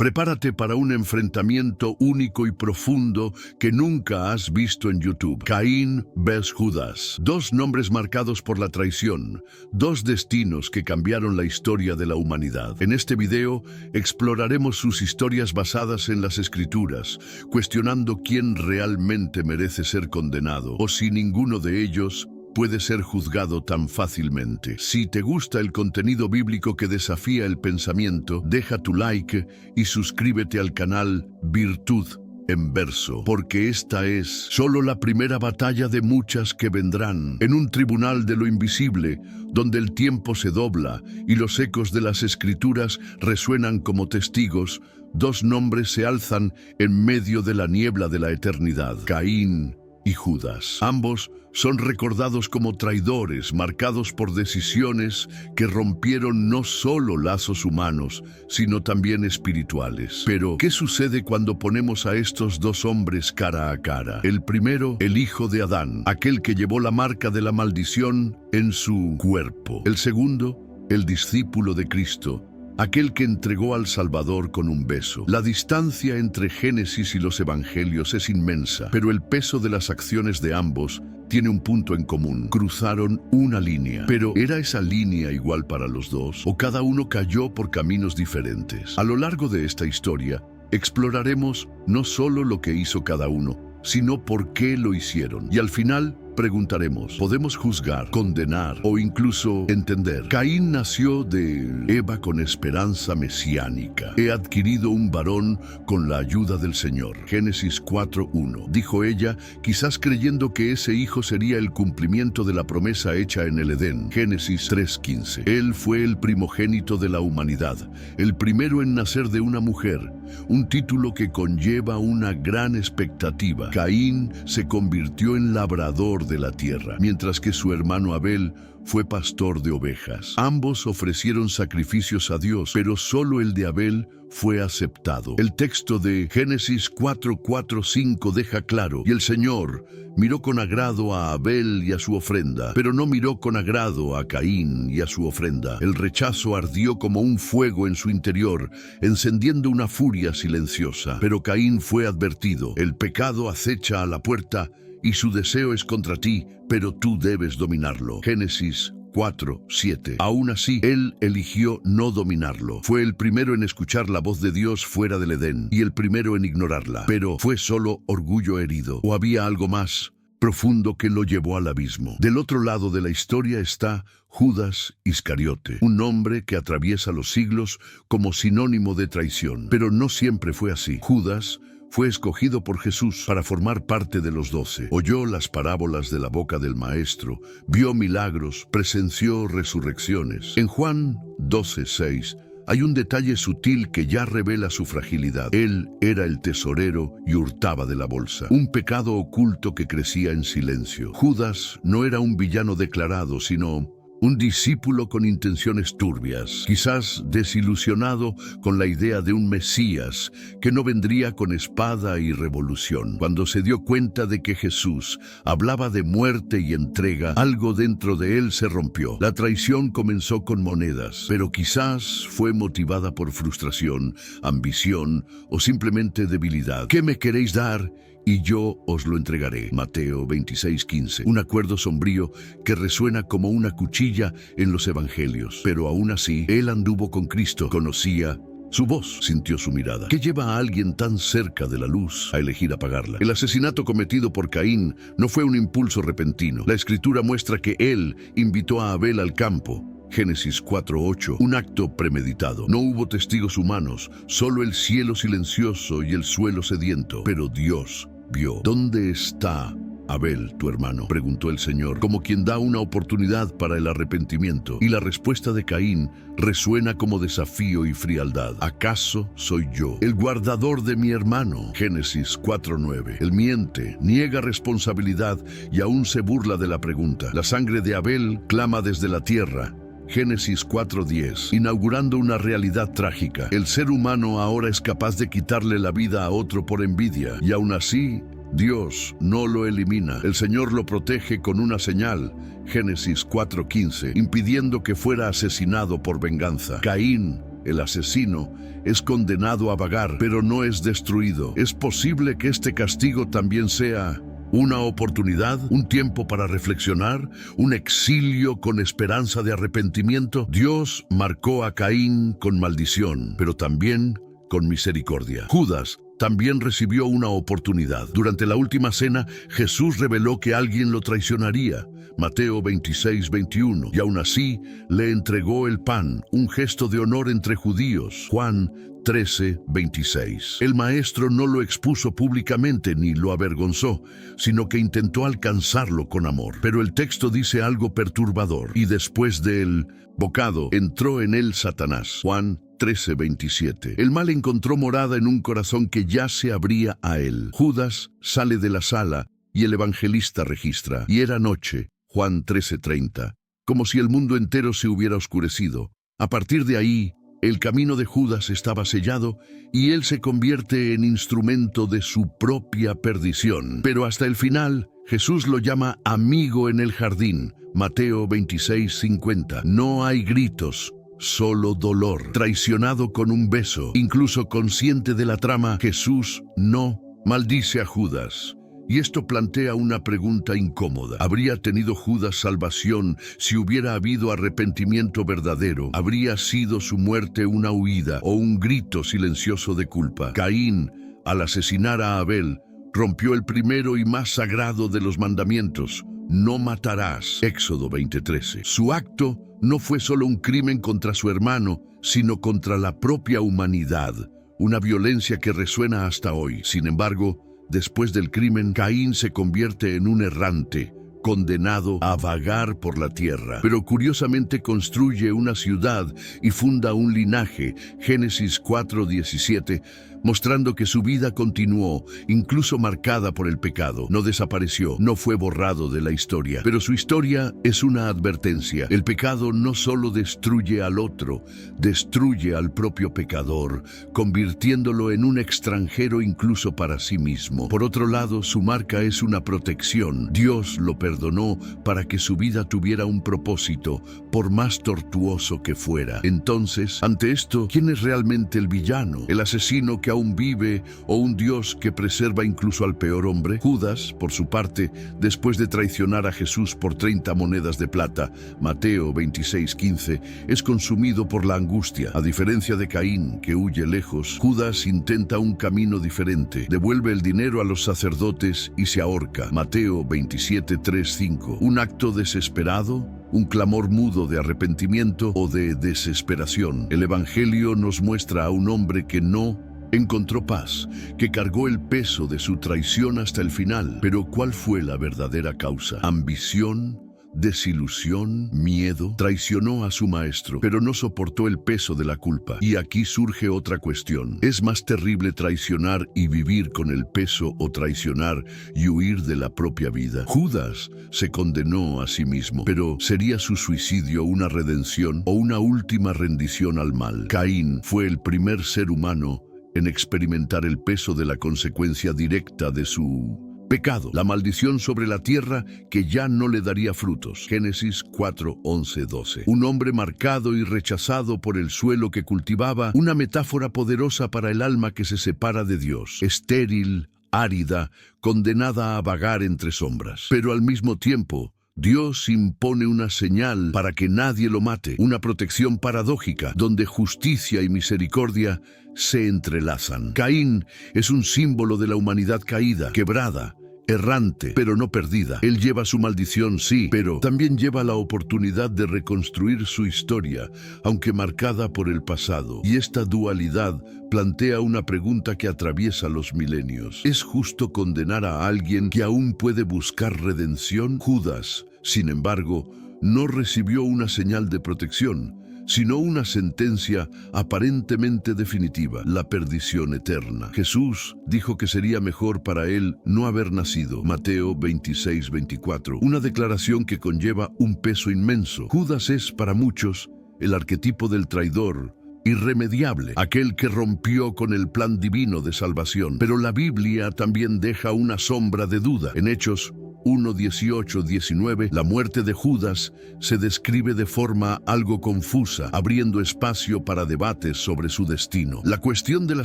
Prepárate para un enfrentamiento único y profundo que nunca has visto en YouTube. Caín vs Judas. Dos nombres marcados por la traición. Dos destinos que cambiaron la historia de la humanidad. En este video exploraremos sus historias basadas en las Escrituras, cuestionando quién realmente merece ser condenado, o si ninguno de ellos puede ser juzgado tan fácilmente. Si te gusta el contenido bíblico que desafía el pensamiento, deja tu like y suscríbete al canal Virtud en Verso, porque esta es solo la primera batalla de muchas que vendrán. En un tribunal de lo invisible, donde el tiempo se dobla y los ecos de las Escrituras resuenan como testigos, dos nombres se alzan en medio de la niebla de la eternidad: Caín y Judas. Ambos son recordados como traidores, marcados por decisiones que rompieron no solo lazos humanos, sino también espirituales. Pero, ¿qué sucede cuando ponemos a estos dos hombres cara a cara? El primero, el hijo de Adán, aquel que llevó la marca de la maldición en su cuerpo. El segundo, el discípulo de Cristo, aquel que entregó al Salvador con un beso. La distancia entre Génesis y los Evangelios es inmensa, pero el peso de las acciones de ambos tiene un punto en común: cruzaron una línea. Pero ¿era esa línea igual para los dos? ¿O cada uno cayó por caminos diferentes? A lo largo de esta historia, exploraremos no solo lo que hizo cada uno, sino por qué lo hicieron. Y al final, preguntaremos: ¿podemos juzgar, condenar o incluso entender? Caín nació de Eva con esperanza mesiánica. He adquirido un varón con la ayuda del Señor. Génesis 4:1. Dijo ella, quizás creyendo que ese hijo sería el cumplimiento de la promesa hecha en el Edén. Génesis 3:15. Él fue el primogénito de la humanidad, el primero en nacer de una mujer, un título que conlleva una gran expectativa. Caín se convirtió en labrador de la tierra, mientras que su hermano Abel fue pastor de ovejas. Ambos ofrecieron sacrificios a Dios, pero solo el de Abel fue aceptado. El texto de Génesis 4:4-5 deja claro: y el Señor miró con agrado a Abel y a su ofrenda, pero no miró con agrado a Caín y a su ofrenda. El rechazo ardió como un fuego en su interior, encendiendo una furia silenciosa. Pero Caín fue advertido: el pecado acecha a la puerta y su deseo es contra ti, pero tú debes dominarlo. Génesis 4:7. Aún así, él eligió no dominarlo. Fue el primero en escuchar la voz de Dios fuera del Edén y el primero en ignorarla. Pero ¿fue solo orgullo herido o había algo más profundo que lo llevó al abismo? Del otro lado de la historia está Judas Iscariote, un hombre que atraviesa los siglos como sinónimo de traición. Pero no siempre fue así. Judas fue escogido por Jesús para formar parte de los 12. Oyó las parábolas de la boca del Maestro, vio milagros, presenció resurrecciones. En Juan 12:6 hay un detalle sutil que ya revela su fragilidad. Él era el tesorero y hurtaba de la bolsa, un pecado oculto que crecía en silencio. Judas no era un villano declarado, sino un discípulo con intenciones turbias, quizás desilusionado con la idea de un Mesías que no vendría con espada y revolución. Cuando se dio cuenta de que Jesús hablaba de muerte y entrega, algo dentro de él se rompió. La traición comenzó con monedas, pero quizás fue motivada por frustración, ambición o simplemente debilidad. ¿Qué me queréis dar? Y yo os lo entregaré. Mateo 26:15. Un acuerdo sombrío que resuena como una cuchilla en los evangelios. Pero aún así, él anduvo con Cristo, conocía su voz, sintió su mirada. ¿Qué lleva a alguien tan cerca de la luz a elegir apagarla? El asesinato cometido por Caín no fue un impulso repentino. La Escritura muestra que él invitó a Abel al campo. Génesis 4:8, un acto premeditado. No hubo testigos humanos, solo el cielo silencioso y el suelo sediento. Pero Dios vio. ¿Dónde está Abel, tu hermano?, preguntó el Señor, como quien da una oportunidad para el arrepentimiento. Y la respuesta de Caín resuena como desafío y frialdad. ¿Acaso soy yo el guardador de mi hermano? Génesis 4:9. Él miente, niega responsabilidad y aún se burla de la pregunta. La sangre de Abel clama desde la tierra. Génesis 4:10, inaugurando una realidad trágica. El ser humano ahora es capaz de quitarle la vida a otro por envidia, y aún así, Dios no lo elimina. El Señor lo protege con una señal. Génesis 4:15, impidiendo que fuera asesinado por venganza. Caín el asesino, es condenado a vagar, pero no es destruido. Es posible que este castigo también sea una oportunidad, un tiempo para reflexionar, un exilio con esperanza de arrepentimiento. Dios marcó a Caín con maldición, pero también con misericordia. Judas también recibió una oportunidad. Durante la última cena, Jesús reveló que alguien lo traicionaría. Mateo 26:21. Y aún así, le entregó el pan, un gesto de honor entre judíos. Juan 13:26. El maestro no lo expuso públicamente ni lo avergonzó, sino que intentó alcanzarlo con amor. Pero el texto dice algo perturbador. Y después del bocado, entró en él Satanás. Juan 13:27. El mal encontró morada en un corazón que ya se abría a él. Judas sale de la sala y el evangelista registra: y era noche. Juan 13:30. Como si el mundo entero se hubiera oscurecido. A partir de ahí, el camino de Judas estaba sellado y él se convierte en instrumento de su propia perdición. Pero hasta el final, Jesús lo llama amigo en el jardín. Mateo 26:50. No hay gritos, solo dolor. Traicionado con un beso, incluso consciente de la trama, Jesús no maldice a Judas. Y esto plantea una pregunta incómoda. ¿Habría tenido Judas salvación si hubiera habido arrepentimiento verdadero? ¿Habría sido su muerte una huida o un grito silencioso de culpa? Caín, al asesinar a Abel, rompió el primero y más sagrado de los mandamientos: no matarás. Éxodo 20:13. Su acto no fue solo un crimen contra su hermano, sino contra la propia humanidad, una violencia que resuena hasta hoy. Sin embargo, después del crimen, Caín se convierte en un errante, condenado a vagar por la tierra. Pero curiosamente construye una ciudad y funda un linaje, Génesis 4:17, mostrando que su vida continuó, incluso marcada por el pecado. No desapareció, no fue borrado de la historia. Pero su historia es una advertencia. El pecado no solo destruye al otro, destruye al propio pecador, convirtiéndolo en un extranjero incluso para sí mismo. Por otro lado, su marca es una protección. Dios lo perdonó para que su vida tuviera un propósito, por más tortuoso que fuera. Entonces, ante esto, ¿quién es realmente el villano? ¿El asesino que aún vive o un Dios que preserva incluso al peor hombre? Judas, por su parte, después de traicionar a Jesús por 30 monedas de plata, Mateo 26:15, es consumido por la angustia. A diferencia de Caín, que huye lejos, Judas intenta un camino diferente. Devuelve el dinero a los sacerdotes y se ahorca. Mateo 27:3-5. Un acto desesperado, un clamor mudo de arrepentimiento o de desesperación. El Evangelio nos muestra a un hombre que no encontró paz, que cargó el peso de su traición hasta el final. Pero ¿cuál fue la verdadera causa? ¿Ambición? ¿Desilusión? ¿Miedo? Traicionó a su maestro, pero no soportó el peso de la culpa. Y aquí surge otra cuestión. ¿Es más terrible traicionar y vivir con el peso o traicionar y huir de la propia vida? Judas se condenó a sí mismo, pero ¿sería su suicidio una redención o una última rendición al mal? Caín fue el primer ser humano en experimentar el peso de la consecuencia directa de su pecado, la maldición sobre la tierra que ya no le daría frutos. Génesis 4:11-12. Un hombre marcado y rechazado por el suelo que cultivaba, una metáfora poderosa para el alma que se separa de Dios, estéril, árida, condenada a vagar entre sombras. Pero al mismo tiempo, Dios impone una señal para que nadie lo mate, una protección paradójica, donde justicia y misericordia se entrelazan. Caín es un símbolo de la humanidad caída, quebrada, errante, pero no perdida. Él lleva su maldición, sí, pero también lleva la oportunidad de reconstruir su historia, aunque marcada por el pasado. Y esta dualidad plantea una pregunta que atraviesa los milenios. ¿Es justo condenar a alguien que aún puede buscar redención? Judas, sin embargo, no recibió una señal de protección, sino una sentencia aparentemente definitiva, la perdición eterna. Jesús dijo que sería mejor para él no haber nacido. Mateo 26:24. Una declaración que conlleva un peso inmenso. Judas es, para muchos, el arquetipo del traidor irremediable, aquel que rompió con el plan divino de salvación. Pero la Biblia también deja una sombra de duda. En Hechos 1:18-19, la muerte de Judas se describe de forma algo confusa, abriendo espacio para debates sobre su destino. La cuestión de la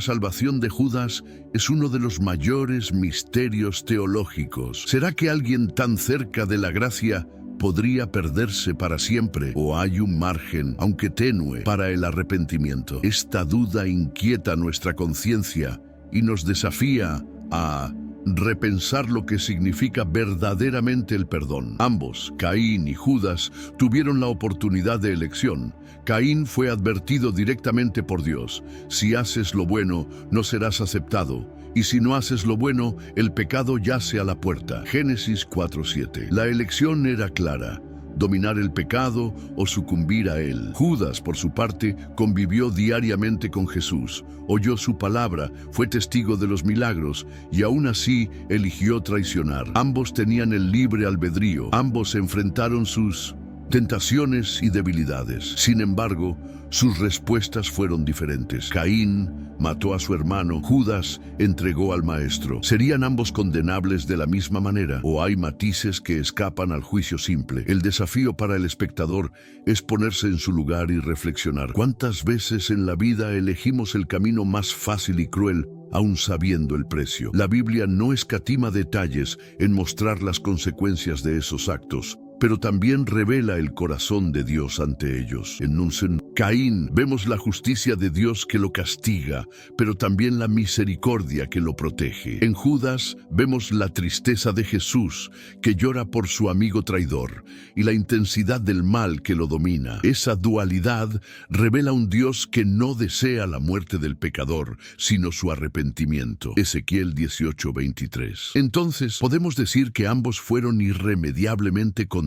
salvación de Judas es uno de los mayores misterios teológicos. ¿Será que alguien tan cerca de la gracia podría perderse para siempre, o hay un margen, aunque tenue, para el arrepentimiento? Esta duda inquieta nuestra conciencia y nos desafía a repensar lo que significa verdaderamente el perdón. Ambos, Caín y Judas, tuvieron la oportunidad de elección. Caín fue advertido directamente por Dios: si haces lo bueno, no serás aceptado, y si no haces lo bueno, el pecado yace a la puerta. Génesis 4:7. La elección era clara: dominar el pecado o sucumbir a él. Judas, por su parte, convivió diariamente con Jesús, oyó su palabra, fue testigo de los milagros y aún así eligió traicionar. Ambos tenían el libre albedrío, ambos enfrentaron sus tentaciones y debilidades. Sin embargo, sus respuestas fueron diferentes. Caín mató a su hermano, Judas entregó al maestro. ¿Serían ambos condenables de la misma manera, o hay matices que escapan al juicio simple? El desafío para el espectador es ponerse en su lugar y reflexionar. ¿Cuántas veces en la vida elegimos el camino más fácil y cruel, aún sabiendo el precio? La Biblia no escatima detalles en mostrar las consecuencias de esos actos, pero también revela el corazón de Dios ante ellos. En Caín vemos la justicia de Dios que lo castiga, pero también la misericordia que lo protege. En Judas vemos la tristeza de Jesús, que llora por su amigo traidor, y la intensidad del mal que lo domina. Esa dualidad revela un Dios que no desea la muerte del pecador, sino su arrepentimiento. Ezequiel 18:23. Entonces, ¿podemos decir que ambos fueron irremediablemente condenados?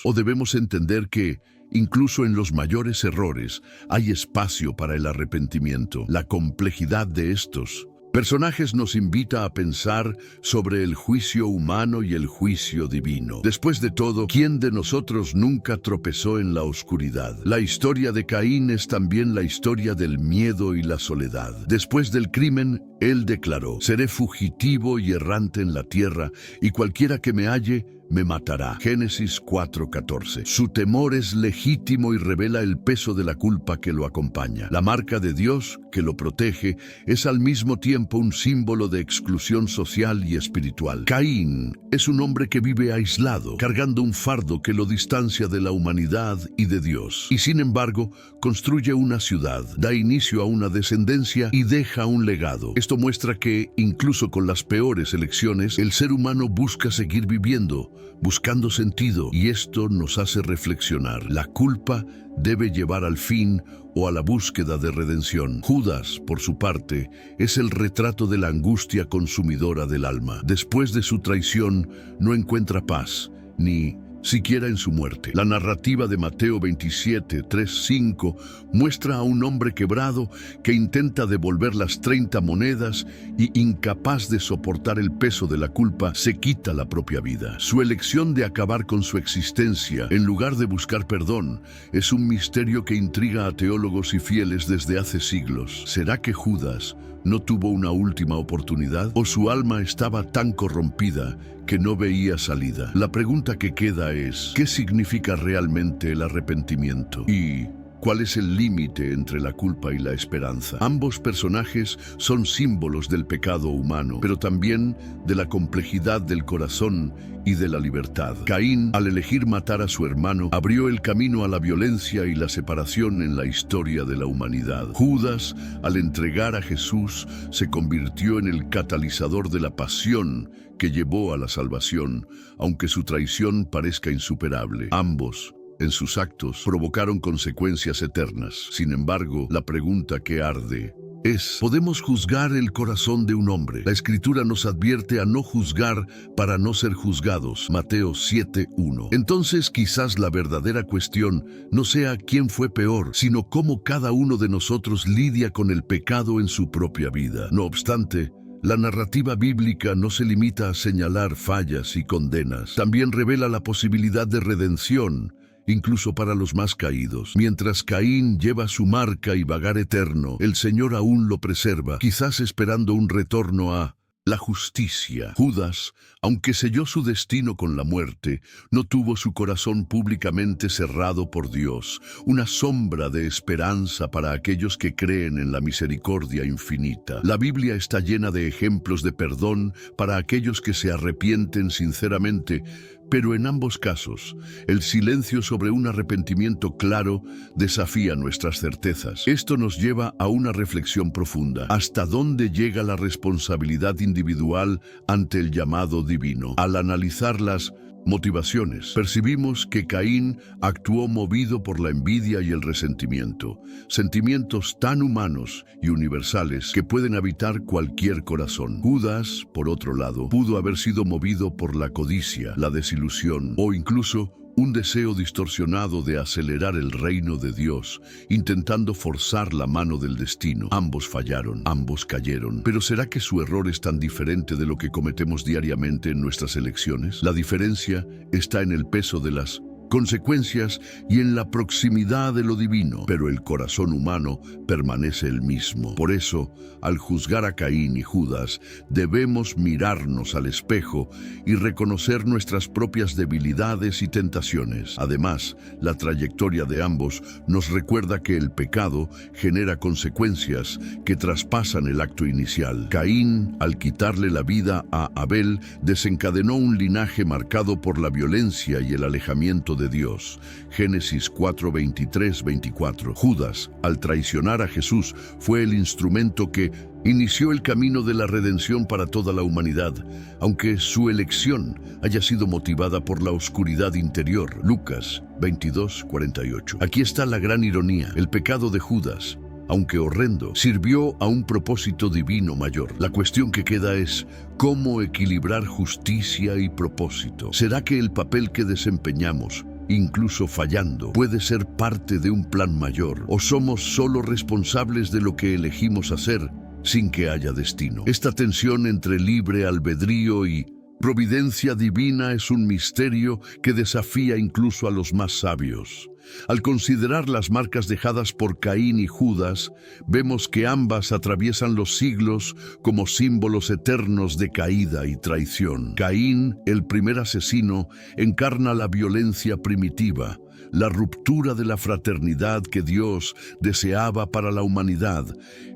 ¿O debemos entender que incluso en los mayores errores hay espacio para el arrepentimiento? La complejidad de estos personajes nos invita a pensar sobre el juicio humano y el juicio divino. Después de todo, ¿quién de nosotros nunca tropezó en la oscuridad? La historia de Caín es también la historia del miedo y la soledad. Después del crimen, él declaró: seré fugitivo y errante en la tierra, y cualquiera que me halle me matará. Génesis 4:14. Su temor es legítimo y revela el peso de la culpa que lo acompaña. La marca de Dios, que lo protege, es al mismo tiempo un símbolo de exclusión social y espiritual. Caín es un hombre que vive aislado, cargando un fardo que lo distancia de la humanidad y de Dios. Y sin embargo, construye una ciudad, da inicio a una descendencia y deja un legado. Esto muestra que, incluso con las peores elecciones, el ser humano busca seguir viviendo, buscando sentido, y esto nos hace reflexionar. La culpa debe llevar al fin o a la búsqueda de redención. Judas, por su parte, es el retrato de la angustia consumidora del alma. Después de su traición, no encuentra paz, ni siquiera en su muerte. La narrativa de Mateo 27:3-5 muestra a un hombre quebrado que intenta devolver las 30 monedas y, incapaz de soportar el peso de la culpa, se quita la propia vida. Su elección de acabar con su existencia en lugar de buscar perdón es un misterio que intriga a teólogos y fieles desde hace siglos. ¿Será que Judas no tuvo una última oportunidad, o su alma estaba tan corrompida que no veía salida? La pregunta que queda es: ¿qué significa realmente el arrepentimiento? ¿Y cuál es el límite entre la culpa y la esperanza? Ambos personajes son símbolos del pecado humano, pero también de la complejidad del corazón y de la libertad. Caín, al elegir matar a su hermano, abrió el camino a la violencia y la separación en la historia de la humanidad. Judas, al entregar a Jesús, se convirtió en el catalizador de la pasión que llevó a la salvación, aunque su traición parezca insuperable. Ambos, en sus actos, provocaron consecuencias eternas. Sin embargo, la pregunta que arde es: ¿podemos juzgar el corazón de un hombre? La Escritura nos advierte a no juzgar para no ser juzgados. Mateo 7:1. Entonces, quizás la verdadera cuestión no sea quién fue peor, sino cómo cada uno de nosotros lidia con el pecado en su propia vida. No obstante, la narrativa bíblica no se limita a señalar fallas y condenas. También revela la posibilidad de redención, incluso para los más caídos. Mientras Caín lleva su marca y vagar eterno, el Señor aún lo preserva, quizás esperando un retorno a La justicia. Judas, aunque selló su destino con la muerte, no tuvo su corazón públicamente cerrado por Dios, una sombra de esperanza para aquellos que creen en la misericordia infinita. La Biblia está llena de ejemplos de perdón para aquellos que se arrepienten sinceramente, pero en ambos casos, el silencio sobre un arrepentimiento claro desafía nuestras certezas. Esto nos lleva a una reflexión profunda. ¿Hasta dónde llega la responsabilidad individual ante el llamado divino? Al analizar las motivaciones, percibimos que Caín actuó movido por la envidia y el resentimiento, sentimientos tan humanos y universales que pueden habitar cualquier corazón. Judas, por otro lado, pudo haber sido movido por la codicia, la desilusión o incluso un deseo distorsionado de acelerar el reino de Dios, intentando forzar la mano del destino. Ambos fallaron, ambos cayeron. ¿Pero será que su error es tan diferente de lo que cometemos diariamente en nuestras elecciones? La diferencia está en el peso de las consecuencias y en la proximidad de lo divino, pero el corazón humano permanece el mismo. Por eso, al juzgar a Caín y Judas, debemos mirarnos al espejo y reconocer nuestras propias debilidades y tentaciones. Además, la trayectoria de ambos nos recuerda que el pecado genera consecuencias que traspasan el acto inicial. Caín, al quitarle la vida a Abel, desencadenó un linaje marcado por la violencia y el alejamiento de Dios. Génesis 4:23-24. Judas, al traicionar a Jesús, fue el instrumento que inició el camino de la redención para toda la humanidad, aunque su elección haya sido motivada por la oscuridad interior. Lucas 22:48. Aquí está la gran ironía. El pecado de Judas, aunque horrendo, sirvió a un propósito divino mayor. La cuestión que queda es cómo equilibrar justicia y propósito. ¿Será que el papel que desempeñamos, incluso fallando, puede ser parte de un plan mayor? ¿O somos solo responsables de lo que elegimos hacer sin que haya destino? Esta tensión entre libre albedrío y providencia divina es un misterio que desafía incluso a los más sabios. Al considerar las marcas dejadas por Caín y Judas, vemos que ambas atraviesan los siglos como símbolos eternos de caída y traición. Caín, el primer asesino, encarna la violencia primitiva, la ruptura de la fraternidad que Dios deseaba para la humanidad.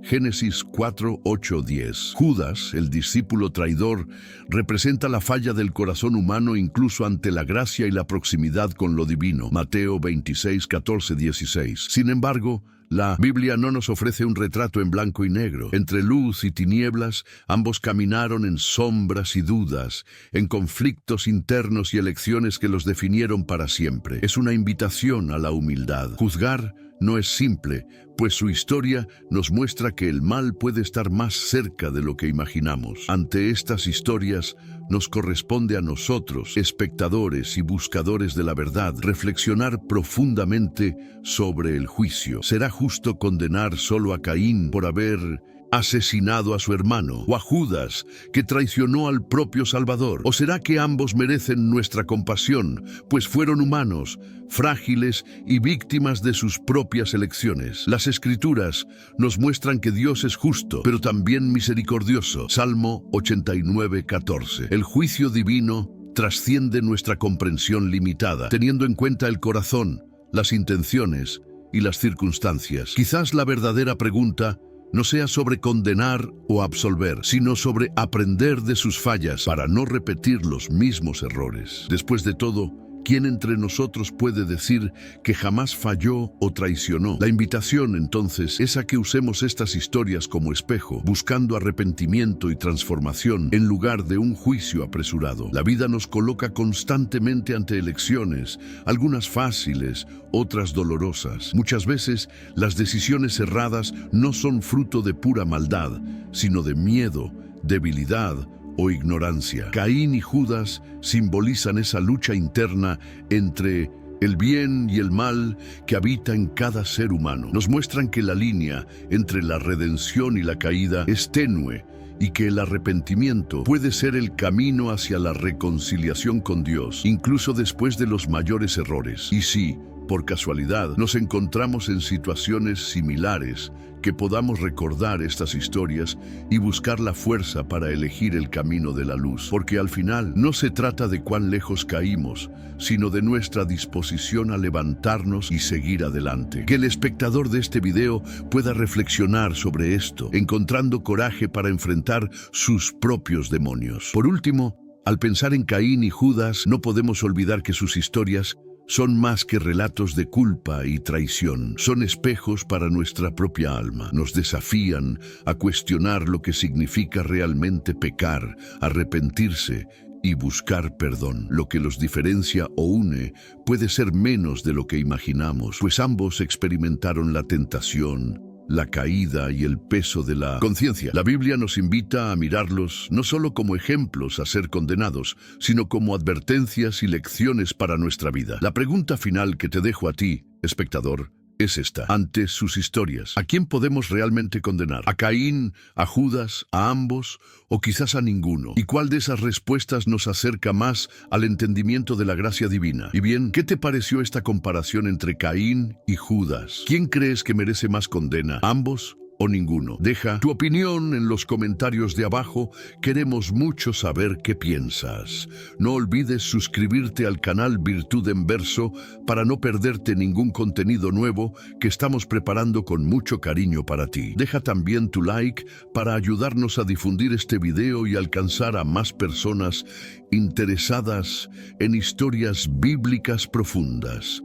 Génesis 4:8-10. Judas, el discípulo traidor, representa la falla del corazón humano incluso ante la gracia y la proximidad con lo divino. Mateo 26:14-16. Sin embargo, la Biblia no nos ofrece un retrato en blanco y negro. Entre luz y tinieblas, ambos caminaron en sombras y dudas, en conflictos internos y elecciones que los definieron para siempre. Es una invitación a la humildad. Juzgar no es simple, pues su historia nos muestra que el mal puede estar más cerca de lo que imaginamos. Ante estas historias, nos corresponde a nosotros, espectadores y buscadores de la verdad, reflexionar profundamente sobre el juicio. ¿Será justo condenar solo a Caín por haber asesinado a su hermano, o a Judas, que traicionó al propio Salvador? ¿O será que ambos merecen nuestra compasión, pues fueron humanos, frágiles y víctimas de sus propias elecciones? Las Escrituras nos muestran que Dios es justo, pero también misericordioso. Salmo 89:14. El juicio divino trasciende nuestra comprensión limitada, teniendo en cuenta el corazón, las intenciones y las circunstancias. Quizás la verdadera pregunta no sea sobre condenar o absolver, sino sobre aprender de sus fallas para no repetir los mismos errores. Después de todo, ¿quién entre nosotros puede decir que jamás falló o traicionó? La invitación, entonces, es a que usemos estas historias como espejo, buscando arrepentimiento y transformación en lugar de un juicio apresurado. La vida nos coloca constantemente ante elecciones, algunas fáciles, otras dolorosas. Muchas veces, las decisiones erradas no son fruto de pura maldad, sino de miedo, debilidad o ignorancia. Caín y Judas simbolizan esa lucha interna entre el bien y el mal que habita en cada ser humano. Nos muestran que la línea entre la redención y la caída es tenue y que el arrepentimiento puede ser el camino hacia la reconciliación con Dios, incluso después de los mayores errores. Y sí, por casualidad, nos encontramos en situaciones similares, que podamos recordar estas historias y buscar la fuerza para elegir el camino de la luz. Porque al final no se trata de cuán lejos caímos, sino de nuestra disposición a levantarnos y seguir adelante. Que el espectador de este video pueda reflexionar sobre esto, encontrando coraje para enfrentar sus propios demonios. Por último, al pensar en Caín y Judas, no podemos olvidar que sus historias son más que relatos de culpa y traición. Son espejos para nuestra propia alma. Nos desafían a cuestionar lo que significa realmente pecar, arrepentirse y buscar perdón. Lo que los diferencia o une puede ser menos de lo que imaginamos, pues ambos experimentaron la tentación, la caída y el peso de la conciencia. La Biblia nos invita a mirarlos no solo como ejemplos a ser condenados, sino como advertencias y lecciones para nuestra vida. La pregunta final que te dejo a ti, espectador, es esta. Ante sus historias, ¿a quién podemos realmente condenar? ¿A Caín, a Judas, a ambos o quizás a ninguno? ¿Y cuál de esas respuestas nos acerca más al entendimiento de la gracia divina? Y bien, ¿qué te pareció esta comparación entre Caín y Judas? ¿Quién crees que merece más condena? ¿Ambos o ninguno? Deja tu opinión en los comentarios de abajo. Queremos mucho saber qué piensas. No olvides suscribirte al canal Virtud en Verso para no perderte ningún contenido nuevo que estamos preparando con mucho cariño para ti. Deja también tu like para ayudarnos a difundir este video y alcanzar a más personas interesadas en historias bíblicas profundas.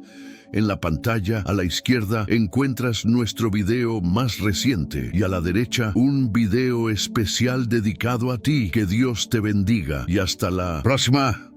En la pantalla a la izquierda encuentras nuestro video más reciente y a la derecha un video especial dedicado a ti. Que Dios te bendiga y hasta la próxima.